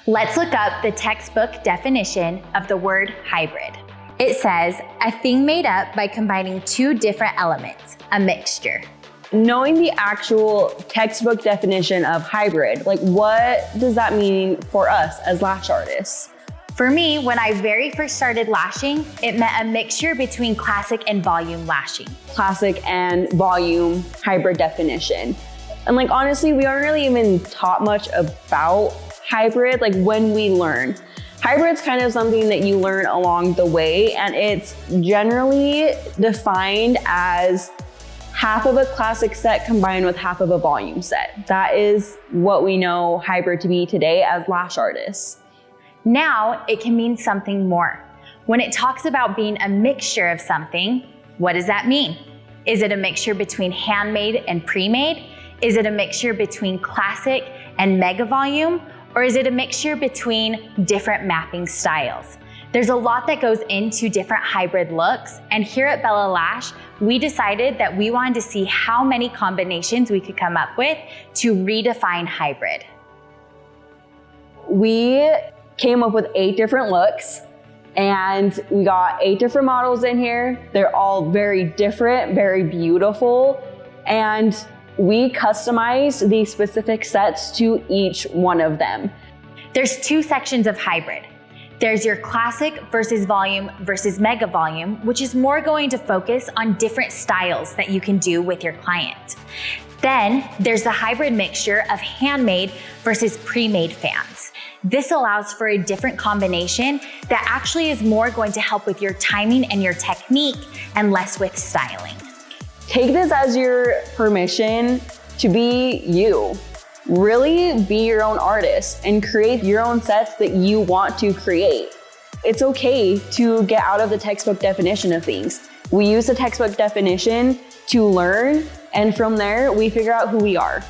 Let's look up the textbook definition of the word hybrid. It says, a thing made up by combining two different elements, a mixture. Knowing the actual textbook definition of hybrid, like what does that mean for us as lash artists? For me, when I very first started lashing, it meant a mixture between classic and volume lashing. Classic and volume hybrid definition. And like, honestly, we aren't really even taught much about hybrid, like when we learn. Hybrid's kind of something that you learn along the way, and it's generally defined as half of a classic set combined with half of a volume set. That is what we know hybrid to be today as lash artists. Now it can mean something more. When it talks about being a mixture of something, what does that mean? Is it a mixture between handmade and pre-made? Is it a mixture between classic and mega volume? Or is it a mixture between different mapping styles? There's a lot that goes into different hybrid looks, and here at Bella Lash, we decided that we wanted to see how many combinations we could come up with to redefine hybrid. We came up with 8 different looks, and we got 8 different models in here. They're all very different, very beautiful, and we customized these specific sets to each one of them. There's 2 sections of hybrid. There's your classic versus volume versus mega volume, which is more going to focus on different styles that you can do with your client. Then there's the hybrid mixture of handmade versus pre-made fans. This allows for a different combination that actually is more going to help with your timing and your technique and less with styling. Take this as your permission to be you. Really be your own artist and create your own sets that you want to create. It's okay to get out of the textbook definition of things. We use the textbook definition to learn, and from there we figure out who we are.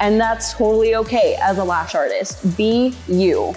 And that's totally okay as a lash artist. Be you.